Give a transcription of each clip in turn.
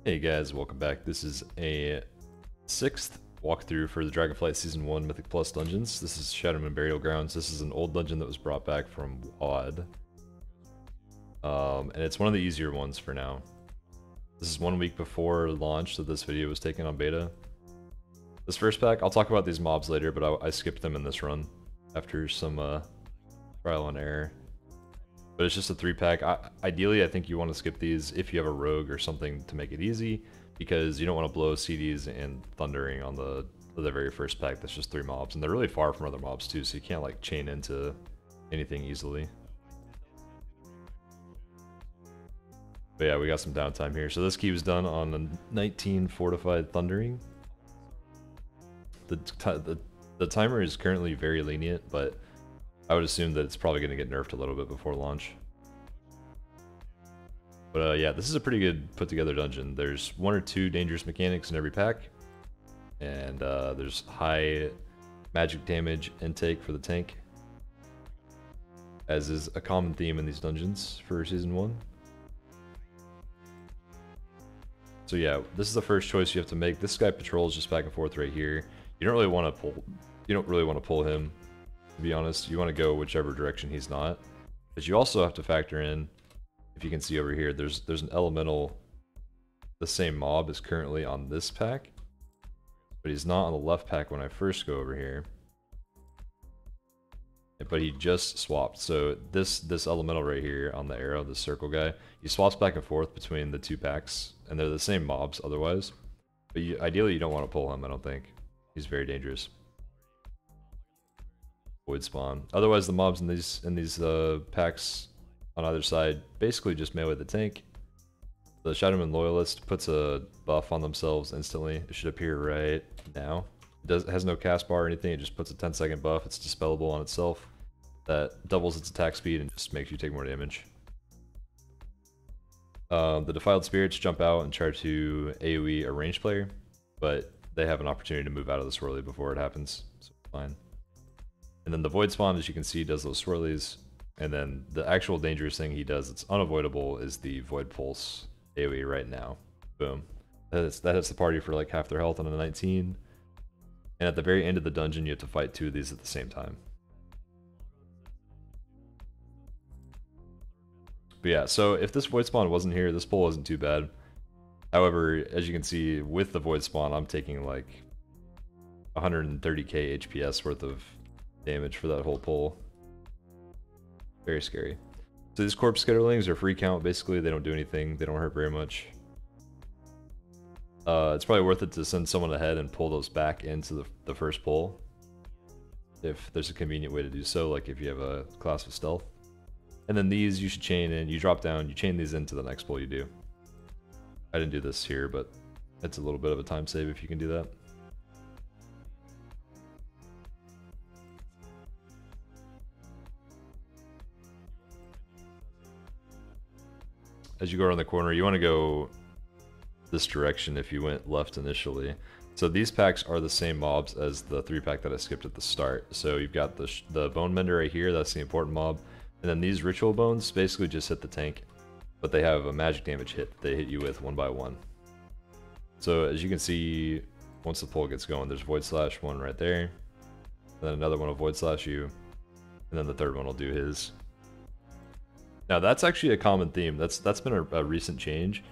Hey guys, welcome back. This is a sixth walkthrough for the Dragonflight Season 1 Mythic Plus dungeons. This is Shadowmoon Burial Grounds. This is an old dungeon that was brought back from WoD. And it's one of the easier ones for now. This is 1 week before launch that this video was taken on beta. This first pack, I'll talk about these mobs later, but I skipped them in this run after some trial and error. But it's just a 3-pack. Ideally, I think you want to skip these if you have a rogue or something to make it easy, because you don't want to blow CDs and Thundering on the very first pack. That's just 3 mobs, and they're really far from other mobs too, so you can't like chain into anything easily. But yeah, we got some downtime here. So this key was done on a 19 Fortified Thundering. The timer is currently very lenient, but I would assume that it's probably going to get nerfed a little bit before launch. But yeah, this is a pretty good put together dungeon. There's 1 or 2 dangerous mechanics in every pack, and there's high magic damage intake for the tank, as is a common theme in these dungeons for Season 1. So yeah, this is the first choice you have to make. This guy patrols just back and forth right here. You don't really want to pull him. To be honest, you want to go whichever direction he's not. But you also have to factor in, if you can see over here, there's an elemental, the same mob is currently on this pack, but he's not on the left pack when I first go over here. But he just swapped. So this elemental right here on the arrow, this circle guy, he swaps back and forth between the 2 packs, and they're the same mobs otherwise. But ideally you don't want to pull him, I don't think. He's very dangerous. Void spawn. Otherwise, the mobs in these packs on either side basically just melee the tank. The Shadowmoon Loyalist puts a buff on themselves instantly. It should appear right now. It has no cast bar or anything. It just puts a 10-second buff. It's dispellable on itself. That doubles its attack speed and just makes you take more damage. The Defiled Spirits jump out and try to AoE a ranged player, but they have an opportunity to move out of the swirly before it happens, so it's fine. And then the Void Spawn, as you can see, does those swirlies. And then the actual dangerous thing he does, it's unavoidable, is the Void Pulse AoE right now. Boom. That hits the party for like half their health on a 19. And at the very end of the dungeon, you have to fight 2 of these at the same time. But yeah, so if this Void Spawn wasn't here, this pull isn't too bad. However, as you can see, with the Void Spawn, I'm taking like 130k HPS worth of damage for that whole pull. Very scary. So these Corpse Skitterlings are free count, basically. They don't do anything. They don't hurt very much. It's probably worth it to send someone ahead and pull those back into the first pull, if there's a convenient way to do so, like if you have a class with stealth. And then these you should chain in. You drop down, you chain these into the next pull you do. I didn't do this here, but it's a little bit of a time save if you can do that. As you go around the corner, you want to go this direction if you went left initially. So these packs are the same mobs as the 3-pack that I skipped at the start. So you've got the Bone Mender right here, that's the important mob. And then these Ritual Bones basically just hit the tank, but they have a magic damage hit they hit you with 1 by 1. So as you can see, once the pull gets going, there's Void Slash 1 right there. And then another one will Void Slash you. And then the third one will do his. Now that's actually a common theme. That's been a recent change.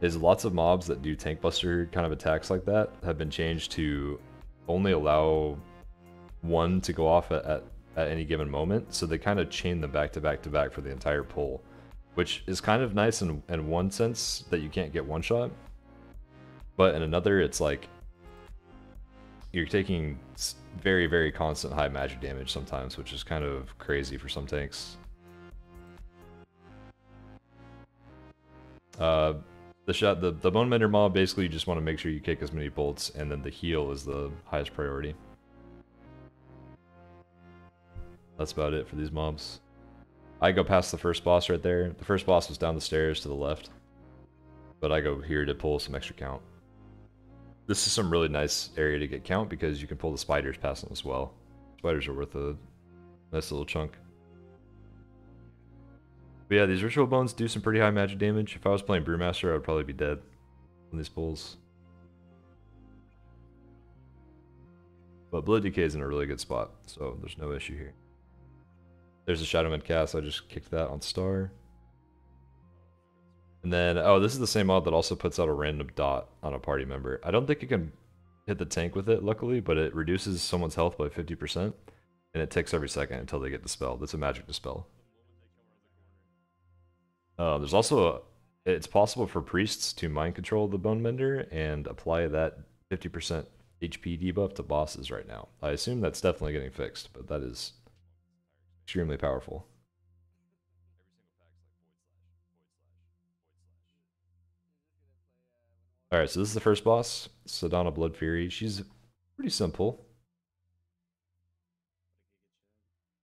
Is lots of mobs that do tank buster kind of attacks like that have been changed to only allow 1 to go off at any given moment. So they kind of chain them back to back to back for the entire pull, which is kind of nice in one sense that you can't get one shot, but in another it's like you're taking very, very constant high magic damage sometimes, which is kind of crazy for some tanks. The Bone Mender mob, basically you just want to make sure you kick as many bolts, and then the heal is the highest priority. That's about it for these mobs. I go past the first boss right there. The first boss was down the stairs to the left, but I go here to pull some extra count. This is some really nice area to get count because you can pull the spiders past them as well. Spiders are worth a nice little chunk. But yeah, these Ritual Bones do some pretty high magic damage. If I was playing Brewmaster, I would probably be dead. on these pulls. But Blood Decay is in a really good spot, so there's no issue here. There's a Shadowman cast, I just kicked that on star. And then, oh, this is the same mod that also puts out a random dot on a party member. I don't think you can hit the tank with it, luckily, but it reduces someone's health by 50%, and it ticks every second until they get dispelled. It's a magic dispel. There's also it's possible for priests to mind control the Bone Mender and apply that 50% HP debuff to bosses right now. I assume that's definitely getting fixed, but that is extremely powerful. Alright, so this is the first boss, Sadana Blood Fury. She's pretty simple.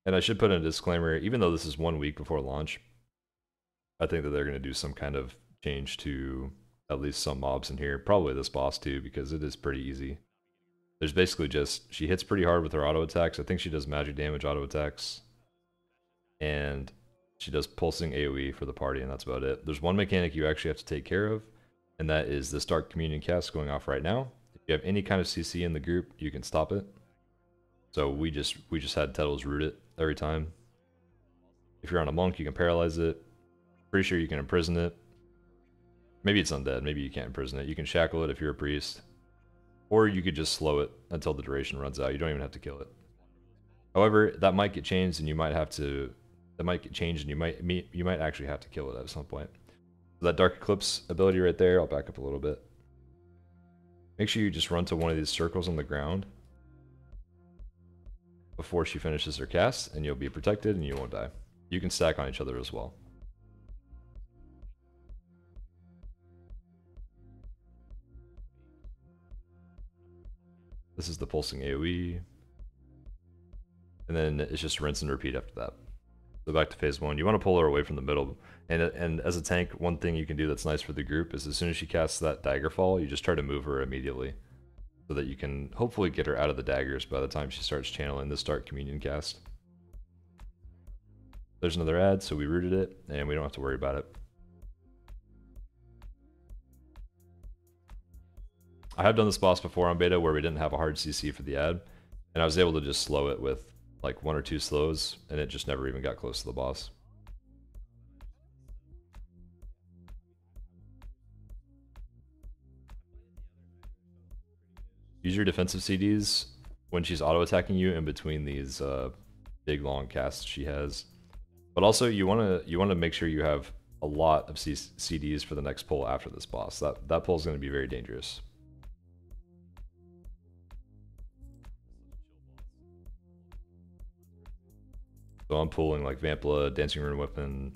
And I should put in a disclaimer, even though this is 1 week before launch, I think that they're going to do some kind of change to at least some mobs in here. Probably this boss too, because it is pretty easy. There's basically just, she hits pretty hard with her auto attacks. I think she does magic damage auto attacks. And she does pulsing AoE for the party, and that's about it. There's one mechanic you actually have to take care of, and that is this Dark Communion cast going off right now. If you have any kind of CC in the group, you can stop it. So we just had Tettles root it every time. If you're on a monk, you can paralyze it. Pretty sure you can imprison it. Maybe it's undead, maybe you can't imprison it. You can shackle it if you're a priest. Or you could just slow it until the duration runs out. You don't even have to kill it. However, that might get changed, and you might have to. That might get changed, and you might actually have to kill it at some point. So that Dark Eclipse ability right there. I'll back up a little bit. Make sure you just run to one of these circles on the ground before she finishes her cast, and you'll be protected, and you won't die. You can stack on each other as well. This is the pulsing AoE. And then it's just rinse and repeat after that. So back to phase 1. You want to pull her away from the middle. And as a tank, one thing you can do that's nice for the group is as soon as she casts that Daggerfall, you just try to move her immediately. So that you can hopefully get her out of the daggers by the time she starts channeling this Dark Communion cast. There's another ad, so we rooted it, and we don't have to worry about it. I have done this boss before on beta where we didn't have a hard CC for the ad, and I was able to just slow it with like 1 or 2 slows, and it just never even got close to the boss. Use your defensive CDs when she's auto attacking you in between these big long casts she has. But also you want to make sure you have a lot of CDs for the next pull after this boss. That pull is going to be very dangerous. So I'm pulling like Vampla, Dancing Rune Weapon,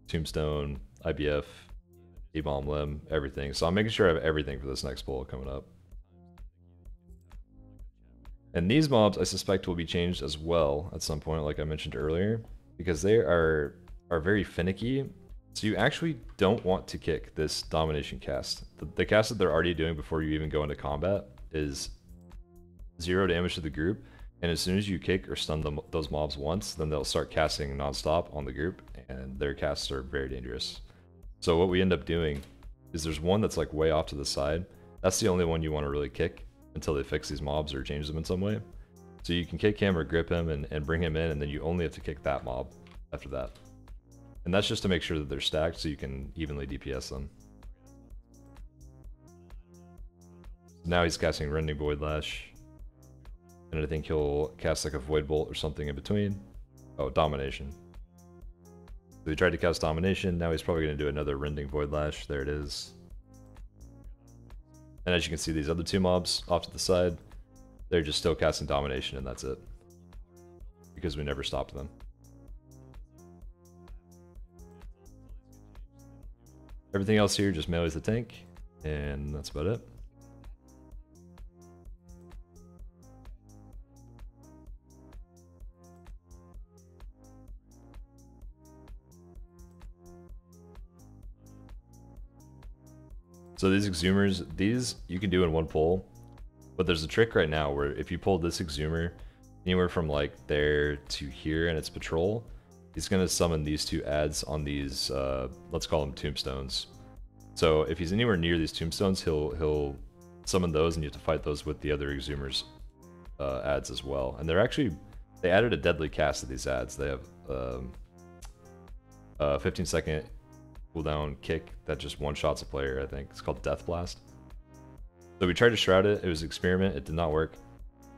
Tombstone, IBF, E-Bomb Limb, everything. So I'm making sure I have everything for this next pull coming up. And these mobs I suspect will be changed as well at some point, like I mentioned earlier, because they are very finicky. So you actually don't want to kick this domination cast. The cast that they're already doing before you even go into combat is 0 damage to the group. And as soon as you kick or stun those mobs once, then they'll start casting non-stop on the group, and their casts are very dangerous. So what we end up doing is there's one that's like way off to the side. That's the only one you want to really kick until they fix these mobs or change them in some way. So you can kick him or grip him and bring him in, and then you only have to kick that mob after that. And that's just to make sure that they're stacked so you can evenly DPS them. Now he's casting Rending Void Lash. And I think he'll cast like a Void Bolt or something in between. Oh, Domination. So he tried to cast Domination, now he's probably going to do another Rending Void Lash. There it is. And as you can see, these other 2 mobs off to the side, they're just still casting Domination, and that's it. Because we never stopped them. Everything else here just melees the tank, and that's about it. So these Exhumers, these you can do in one pull, but there's a trick right now where if you pull this Exhumer anywhere from like there to here in its patrol, he's going to summon these 2 ads on these, let's call them tombstones. So if he's anywhere near these tombstones, he'll summon those, and you have to fight those with the other Exhumers ads as well. And they added a deadly cast to these ads. They have a 15-second cooldown kick that just one-shots a player, I think. It's called Death Blast. So we tried to shroud it. It was an experiment. It did not work.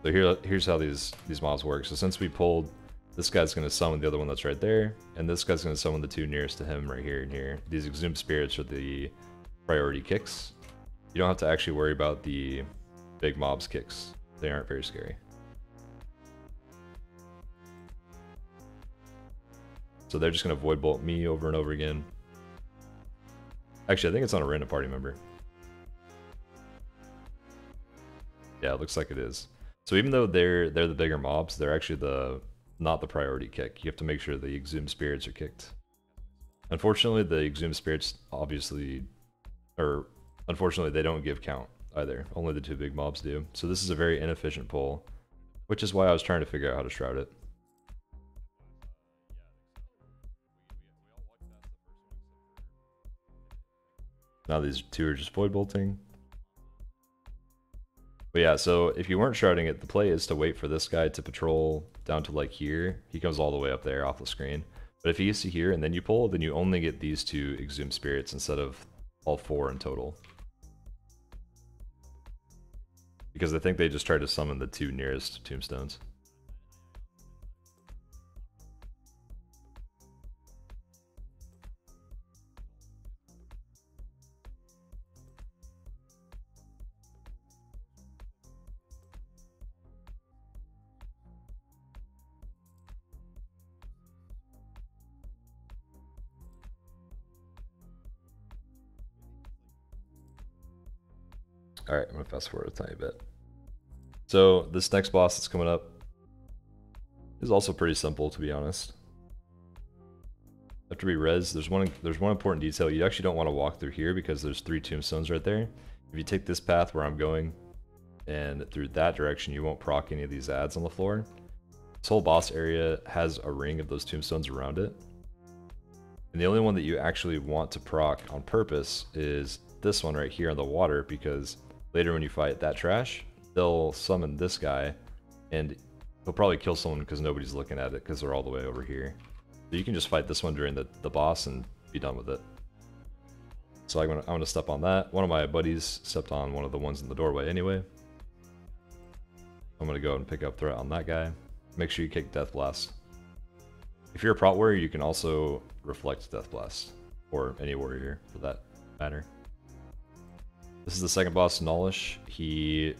So here's how these mobs work. So since we pulled, this guy's going to summon the other one that's right there, and this guy's going to summon the two nearest to him right here and here. These Exhumed Spirits are the priority kicks. You don't have to actually worry about the big mobs kicks. They aren't very scary. So they're just going to Void Bolt me over and over again. Actually, I think it's on a random party member. Yeah, it looks like it is. So even though they're the bigger mobs, they're actually not the priority kick. You have to make sure the Exhumed Spirits are kicked. Unfortunately, the Exhumed Spirits unfortunately they don't give count either. Only the two big mobs do. So this is a very inefficient pull, which is why I was trying to figure out how to shroud it. Now these two are just Void Bolting. But yeah, so if you weren't shrouding it, the play is to wait for this guy to patrol down to like here. He comes all the way up there off the screen. But if he gets to here and then you pull, then you only get these two Exhumed Spirits instead of all four in total. Because I think they just tried to summon the two nearest tombstones. Alright, I'm going to fast forward a tiny bit. So this next boss that's coming up is also pretty simple, to be honest. After we res, there's one important detail. You actually don't want to walk through here because there's 3 tombstones right there. If you take this path where I'm going and through that direction, you won't proc any of these ads on the floor. This whole boss area has a ring of those tombstones around it. And the only one that you actually want to proc on purpose is this one right here on the water, because later when you fight that trash, they'll summon this guy, and he'll probably kill someone because nobody's looking at it because they're all the way over here. So you can just fight this one during the boss and be done with it. So I'm gonna step on that. One of my buddies stepped on one of the ones in the doorway anyway. I'm gonna go and pick up threat on that guy. Make sure you kick Death Blast. If you're a prot warrior, you can also reflect Death Blast, or any warrior for that matter. This is the second boss, Nullish. He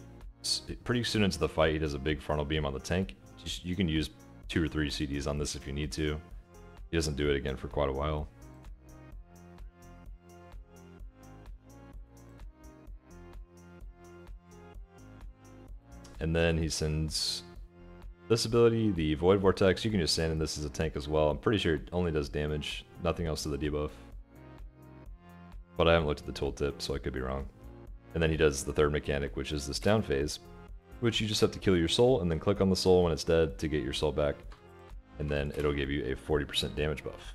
pretty soon into the fight, he does a big frontal beam on the tank. You can use 2 or 3 CDs on this if you need to. He doesn't do it again for quite a while. And then he sends this ability, the Void Vortex. You can just stand in this as a tank as well. I'm pretty sure it only does damage, nothing else to the debuff. But I haven't looked at the tooltip, so I could be wrong. And then he does the third mechanic, which is this down phase, which you just have to kill your soul and then click on the soul when it's dead to get your soul back. And then it'll give you a 40% damage buff.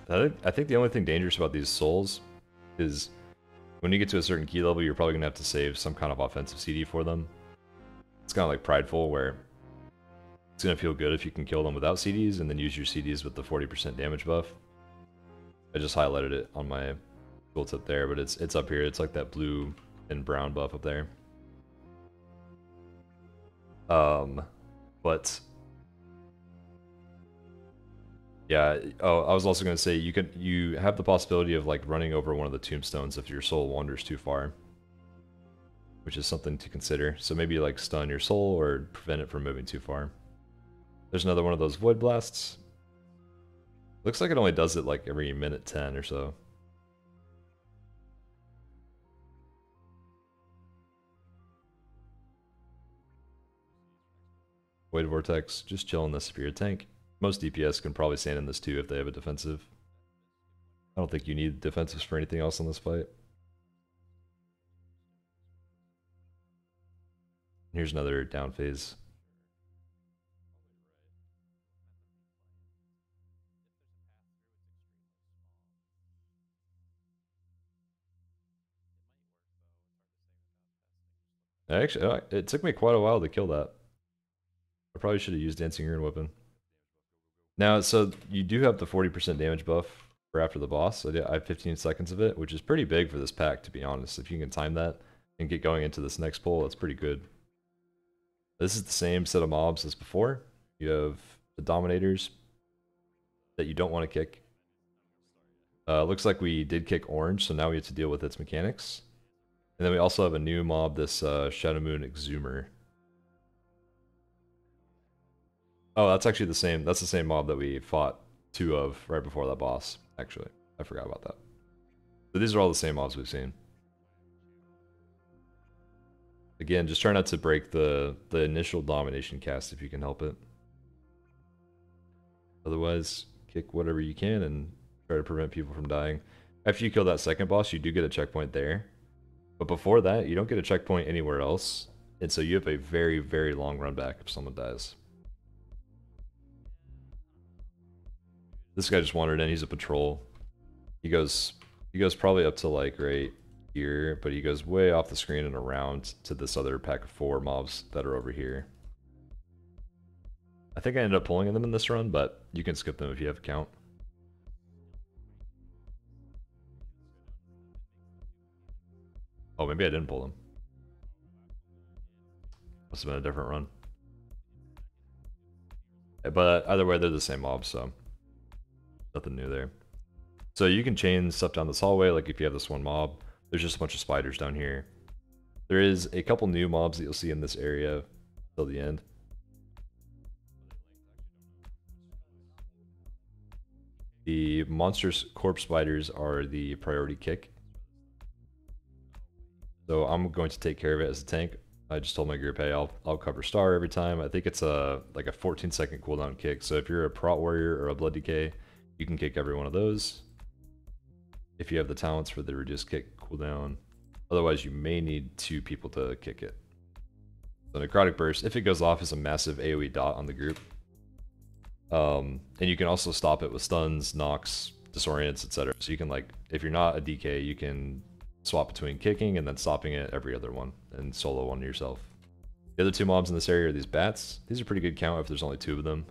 I think the only thing dangerous about these souls is when you get to a certain key level, you're probably going to have to save some kind of offensive CD for them. It's kind of like Prideful, where it's going to feel good if you can kill them without CDs and then use your CDs with the 40% damage buff. I just highlighted it on my tooltip there, but it's up here. It's like that blue and brown buff up there. But yeah, oh, I was also going to say you have the possibility of like running over one of the tombstones if your soul wanders too far, which is something to consider. So maybe like stun your soul or prevent it from moving too far. There's another one of those Void Blasts. Looks like it only does it like every minute 10 or so. Void Vortex, just chill in this if you're a tank. Most DPS can probably stand in this too if they have a defensive. I don't think you need defensives for anything else in this fight. Here's another down phase. Actually, it took me quite a while to kill that. I probably should have used Dancing Rune Weapon. Now, so you do have the 40% damage buff for after the boss. So I have 15 seconds of it, which is pretty big for this pack, to be honest. If you can time that and get going into this next pull, that's pretty good. This is the same set of mobs as before. You have the Dominators that you don't want to kick. Looks like we did kick Orange, so now we have to deal with its mechanics. And then we also have a new mob, this Shadow Moon Exhumer. Oh, that's actually the same. That's the same mob that we fought 2 of right before that boss, actually. I forgot about that. But these are all the same mobs we've seen. Again, just try not to break the initial domination cast if you can help it. Otherwise, kick whatever you can and try to prevent people from dying. After you kill that second boss, you do get a checkpoint there. But before that, you don't get a checkpoint anywhere else. And so you have a very, very long run back if someone dies. This guy just wandered in. He's a patrol. He goes probably up to like right here, but he goes way off the screen and around to this other pack of 4 mobs that are over here. I think I ended up pulling them in this run, but you can skip them if you have a count. Oh, maybe I didn't pull them. Must have been a different run. But either way, they're the same mobs, so nothing new there. So you can chain stuff down this hallway, like if you have this one mob. There's just a bunch of spiders down here. There is a couple new mobs that you'll see in this area till the end. The monstrous corpse spiders are the priority kick. So I'm going to take care of it as a tank. I just told my group, hey, I'll cover star every time. I think it's like a 14-second cooldown kick. So if you're a prot warrior or a blood decay, you can kick every one of those. If you have the talents for the reduced kick cooldown. Otherwise, you may need 2 people to kick it. So Necrotic Burst, if it goes off, is a massive AoE dot on the group. And you can also stop it with stuns, knocks, disorients, etc. So you can, like, if you're not a DK, you can swap between kicking and then stopping it every other one and solo one yourself. The other 2 mobs in this area are these bats. These are pretty good count if there's only 2 of them.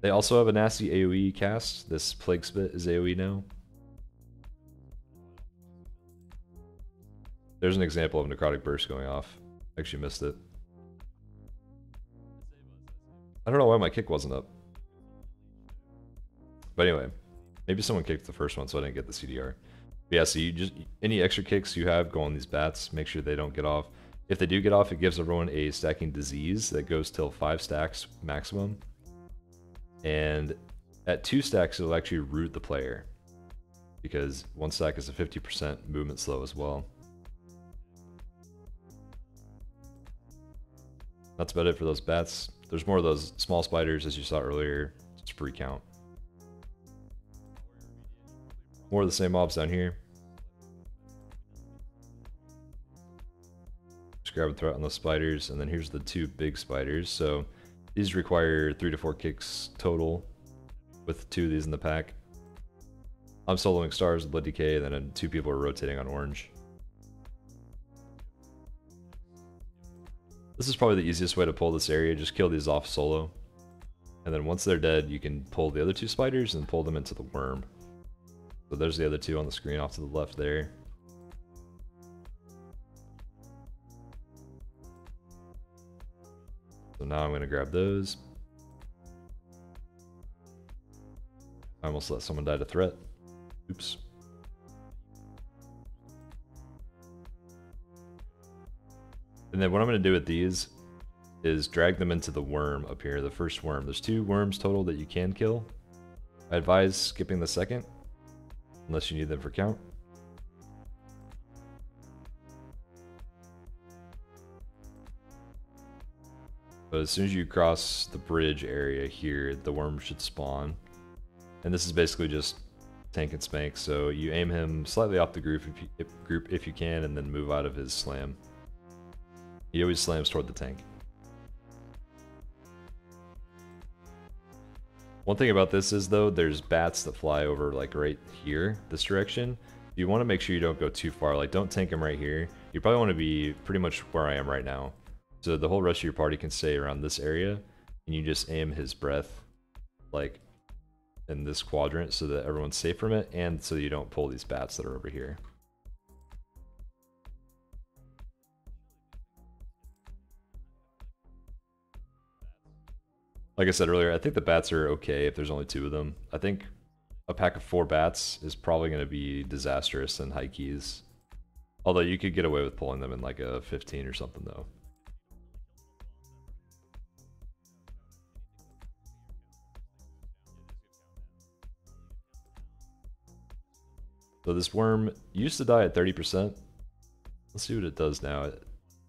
They also have a nasty AoE cast. This Plague Spit is AoE now. There's an example of Necrotic Burst going off. I actually missed it. I don't know why my kick wasn't up. But anyway, maybe someone kicked the first one so I didn't get the CDR. But yeah, so you just, any extra kicks you have go on these bats, make sure they don't get off. If they do get off, it gives everyone a stacking disease that goes till 5 stacks maximum. And at 2 stacks, it'll actually root the player. Because 1 stack is a 50% movement slow as well. That's about it for those bats. There's more of those small spiders as you saw earlier. It's free count. More of the same mobs down here. Just grab a threat on those spiders, and then here's the 2 big spiders. So these require 3 to 4 kicks total, with 2 of these in the pack. I'm soloing stars with Blood Decay, and then 2 people are rotating on orange. This is probably the easiest way to pull this area. Just kill these off solo. And then once they're dead, you can pull the other 2 spiders and pull them into the worm. So there's the other 2 on the screen off to the left there. So now I'm going to grab those. I almost let someone die to threat. Oops. And then what I'm going to do with these is drag them into the worm up here, the first worm. There's 2 worms total that you can kill. I advise skipping the second, unless you need them for count. But as soon as you cross the bridge area here, the worm should spawn. And this is basically just tank and spank, so you aim him slightly off the group if you can, and then move out of his slam. He always slams toward the tank. One thing about this is, though, there's bats that fly over, like, right here, this direction. You want to make sure you don't go too far. Like, don't tank him right here. you probably want to be pretty much where I am right now. So the whole rest of your party can stay around this area, and you just aim his breath, like, in this quadrant so that everyone's safe from it, and so you don't pull these bats that are over here. Like I said earlier, I think the bats are okay if there's only 2 of them. I think a pack of 4 bats is probably going to be disastrous in high keys. Although you could get away with pulling them in like a 15 or something though. So this worm used to die at 30%. Let's see what it does now.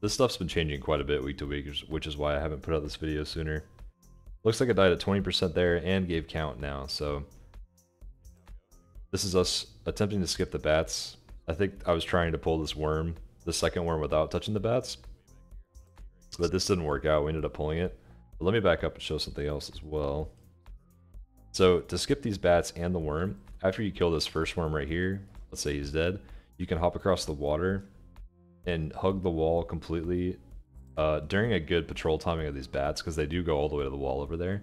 This stuff's been changing quite a bit week to week, which is why I haven't put out this video sooner. Looks like it died at 20% there and gave count now, so this is us attempting to skip the bats. I think I was trying to pull this worm, the second worm, without touching the bats, but this didn't work out. We ended up pulling it. But let me back up and show something else as well. So to skip these bats and the worm, after you kill this first worm right here, let's say he's dead, you can hop across the water and hug the wall completely during a good patrol timing of these bats, because they do go all the way to the wall over there.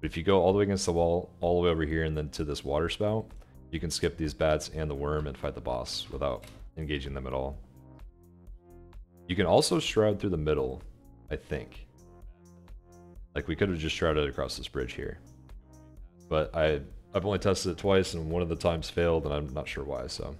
But if you go all the way against the wall, all the way over here and then to this water spout, you can skip these bats and the worm and fight the boss without engaging them at all. You can also shroud through the middle, I think. Like, we could have just shrouded across this bridge here. But I've only tested it twice, and one of the times failed, and I'm not sure why, so.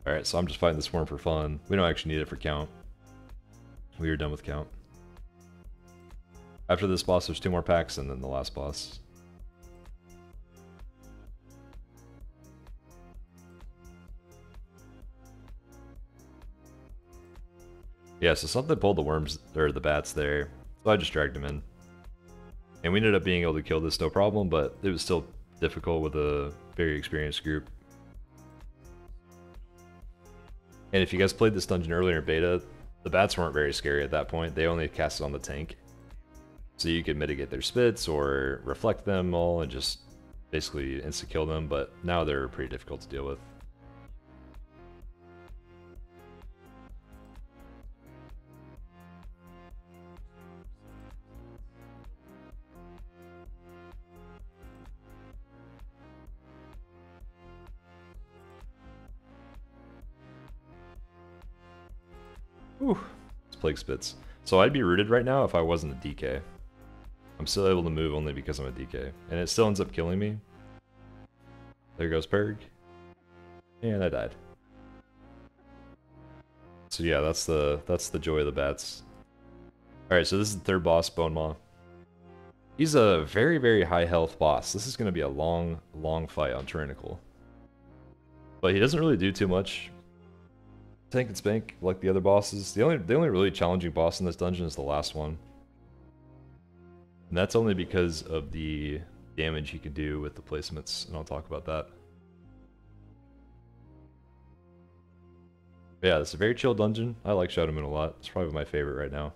Alright, so I'm just fighting this worm for fun. We don't actually need it for count. We are done with count. After this boss, there's 2 more packs, and then the last boss. Yeah, so something pulled the worms, or the bats there, so I just dragged them in. And we ended up being able to kill this no problem, but it was still difficult with a very experienced group. And if you guys played this dungeon earlier in beta, the bats weren't very scary at that point. They only cast it on the tank. So you could mitigate their spits or reflect them all and just basically insta-kill them, but now they're pretty difficult to deal with. Ooh, it's Plague Spits. So I'd be rooted right now if I wasn't a DK. I'm still able to move only because I'm a DK. And it still ends up killing me. There goes Purg. And I died. So yeah, that's the joy of the bats. Alright, so this is the 3rd boss, Bone Maw. He's a very, very high health boss. This is going to be a long, long fight on Tyrannical. But he doesn't really do too much. Tank and spank like the other bosses. The only really challenging boss in this dungeon is the last one. And that's only because of the damage he could do with the placements, and I'll talk about that. But yeah, it's a very chill dungeon. I like Shadow Moon a lot. It's probably my favorite right now.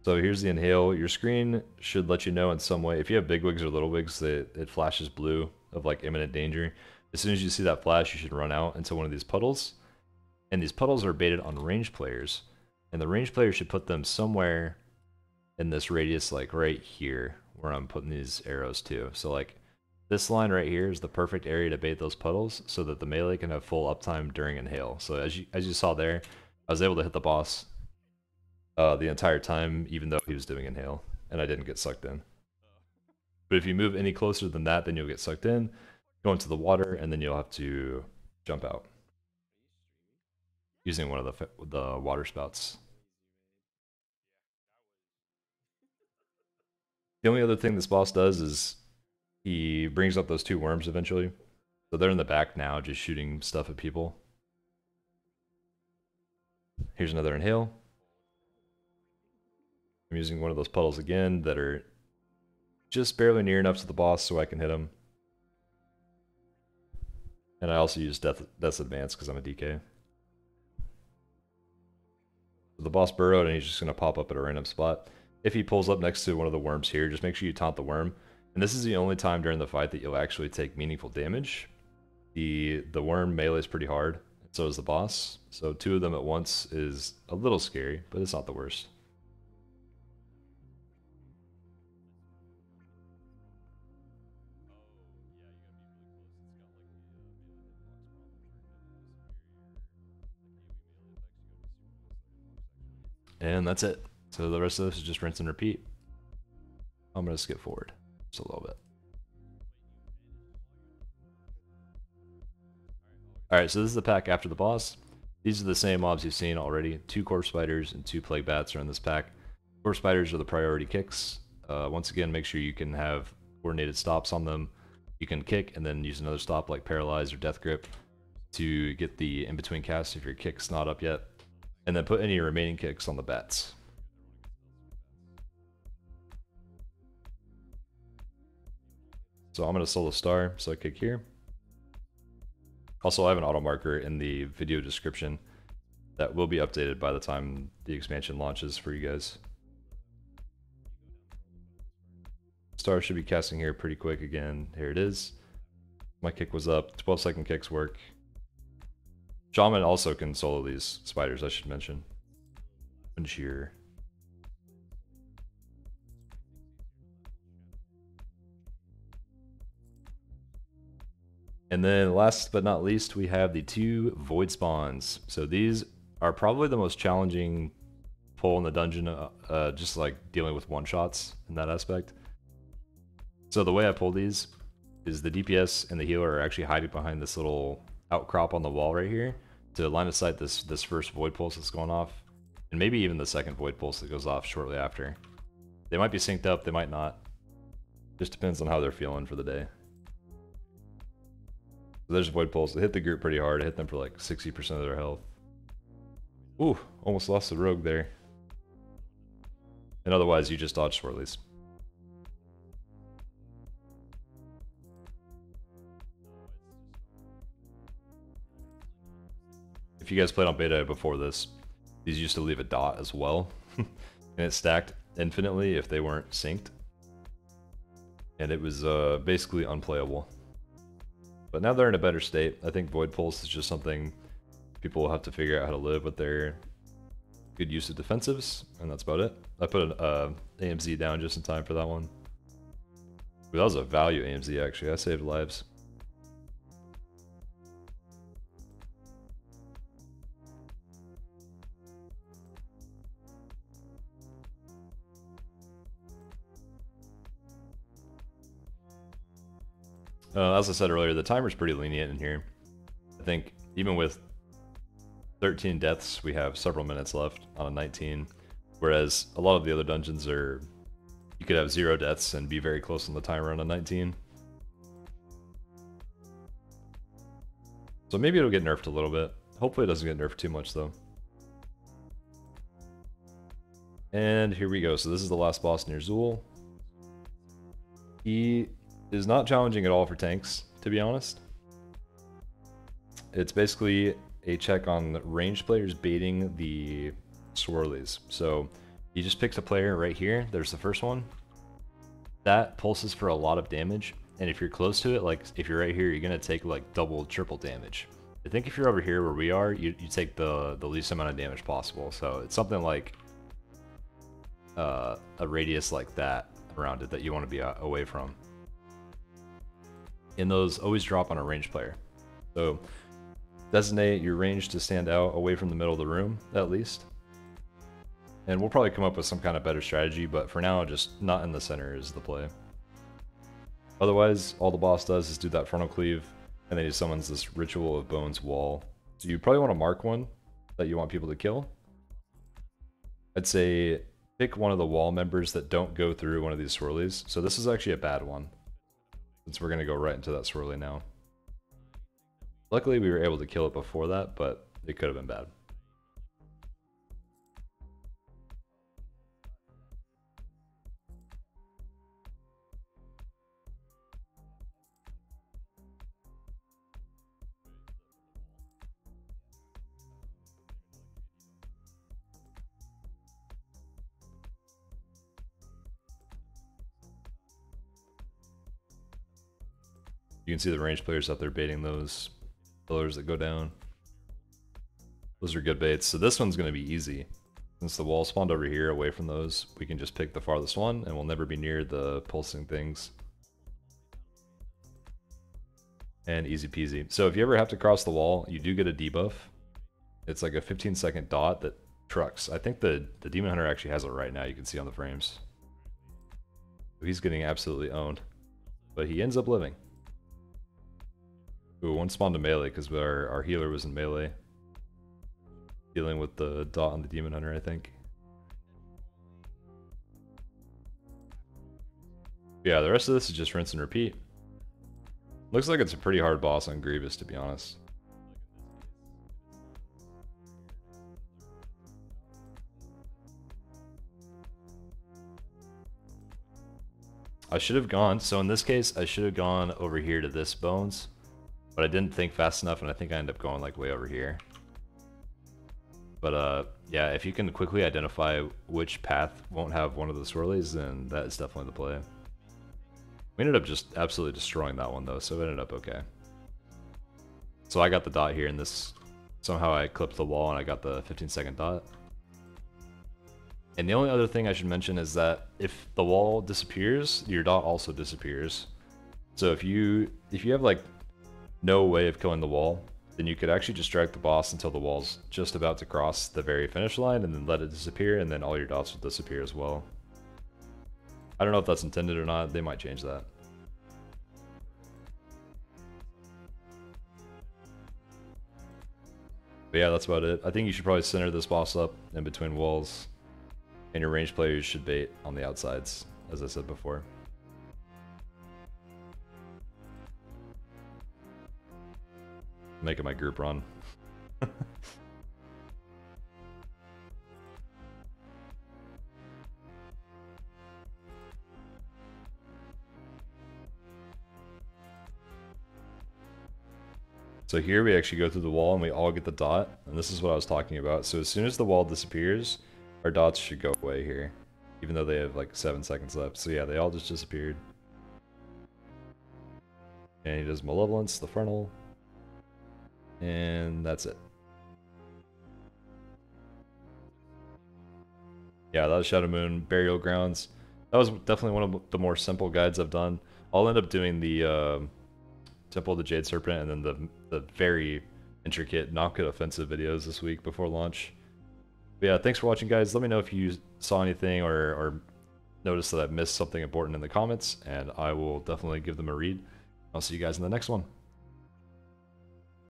So here's the inhale. Your screen should let you know in some way. If you have big wigs or little wigs, it flashes blue of like imminent danger. As soon as you see that flash, you should run out into one of these puddles. And these puddles are baited on range players. And the range player should put them somewhere in this radius, like right here, where I'm putting these arrows to. So like this line right here is the perfect area to bait those puddles so that the melee can have full uptime during inhale. So as you saw there, I was able to hit the boss the entire time, even though he was doing inhale, and I didn't get sucked in. But if you move any closer than that, then you'll get sucked in, go into the water, and then you'll have to jump out using one of the water spouts. The only other thing this boss does is he brings up those 2 worms eventually. So they're in the back now, just shooting stuff at people. Here's another inhale. I'm using one of those puddles again that are just barely near enough to the boss so I can hit him. And I also use Death's Advance because I'm a DK. So the boss burrowed and he's just going to pop up at a random spot. If he pulls up next to one of the worms here, just make sure you taunt the worm. And this is the only time during the fight that you'll actually take meaningful damage. The worm melee is pretty hard, and so is the boss. So 2 of them at once is a little scary, but it's not the worst. And that's it. So the rest of this is just rinse and repeat. I'm going to skip forward just a little bit. Alright, so this is the pack after the boss. These are the same mobs you've seen already. 2 corpse spiders and 2 plague bats are in this pack. Corpse spiders are the priority kicks. Once again, make sure you can have coordinated stops on them. You can kick and then use another stop like paralyze or death grip to get the in-between cast if your kick's not up yet. And then put any remaining kicks on the bats. So I'm going to solo star, so I kick here. Also, I have an auto marker in the video description that will be updated by the time the expansion launches for you guys. Star should be casting here pretty quick again. Here it is. My kick was up. 12-second kicks work. Shaman also can solo these spiders, I should mention. Sheer. And then last but not least, we have the 2 void spawns. So these are probably the most challenging pull in the dungeon, just like dealing with one-shots in that aspect. So the way I pull these is the DPS and the healer are actually hiding behind this little outcrop on the wall right here to line of sight this first void pulse that's going off, and maybe even the second void pulse that goes off shortly after. They might be synced up, they might not. Just depends on how they're feeling for the day. So there's void pulse. It hit the group pretty hard. It hit them for like 60% of their health. Ooh, almost lost the rogue there. And otherwise, you just dodge swirlies. If you guys played on beta before this, these used to leave a dot as well. And it stacked infinitely if they weren't synced. And it was basically unplayable. But now they're in a better state. I think Void Pulse is just something people will have to figure out how to live with their good use of defensives, and that's about it. I put an AMZ down just in time for that one. Ooh, that was a value AMZ actually. I saved lives. As I said earlier, the timer's pretty lenient in here. I think even with 13 deaths, we have several minutes left on a 19, whereas a lot of the other dungeons are, you could have 0 deaths and be very close on the timer on a 19. So maybe it'll get nerfed a little bit. Hopefully it doesn't get nerfed too much though. And here we go. So this is the last boss near Zool. He is not challenging at all for tanks, to be honest. It's basically a check on ranged players baiting the swirlies. So he just picks a player right here. There's the first one. That pulses for a lot of damage. And if you're close to it, like if you're right here, you're going to take like double, triple damage. I think if you're over here where we are, you take the least amount of damage possible. So it's something like a radius like that around it that you want to be away from. And those always drop on a ranged player. So designate your range to stand out away from the middle of the room, at least. And we'll probably come up with some kind of better strategy, but for now, just not in the center is the play. Otherwise, all the boss does is do that frontal cleave, and then he summons this Ritual of Bones wall. So you probably want to mark one that you want people to kill. I'd say pick one of the wall members that don't go through one of these swirlies. So this is actually a bad one, since we're going to go right into that swirly now. Luckily, we were able to kill it before that, but it could have been bad. You can see the range players out there baiting those pillars that go down. Those are good baits. So this one's going to be easy. Since the wall spawned over here away from those, we can just pick the farthest one and we'll never be near the pulsing things. And easy peasy. So if you ever have to cross the wall, you do get a debuff. It's like a 15-second dot that trucks. I think the Demon Hunter actually has it right now, you can see on the frames. He's getting absolutely owned. But he ends up living. Ooh, one spawned to melee because our healer was in melee. Dealing with the dot on the Demon Hunter, I think. Yeah, the rest of this is just rinse and repeat. Looks like it's a pretty hard boss on Grievous, to be honest. I should have gone, so in this case, I should have gone over here to this bones, but I didn't think fast enough, and I think I ended up going like way over here. But yeah, if you can quickly identify which path won't have one of the swirlies, then that is definitely the play. We ended up just absolutely destroying that one though, so it ended up okay. So I got the dot here, and this, somehow I clipped the wall and I got the 15-second dot. And the only other thing I should mention is that if the wall disappears, your dot also disappears. So if you have like no way of killing the wall, then you could actually just drag the boss until the wall's just about to cross the very finish line and then let it disappear, and then all your dots will disappear as well. I don't know if that's intended or not, they might change that. But yeah, that's about it. I think you should probably center this boss up in between walls, and your ranged players should bait on the outsides, as I said before. Making my group run. So here we actually go through the wall and we all get the dot, and this is what I was talking about. So as soon as the wall disappears, our dots should go away here, even though they have like 7 seconds left. So yeah, they all just disappeared. And he does Malevolence, the frontal, and that's it. Yeah, that was Shadow Moon Burial Grounds. That was definitely one of the more simple guides I've done. I'll end up doing the Temple of the Jade Serpent and then the very intricate, not good offensive videos this week before launch. But yeah, thanks for watching, guys. Let me know if you saw anything or noticed that I missed something important in the comments, and I will definitely give them a read. I'll see you guys in the next one.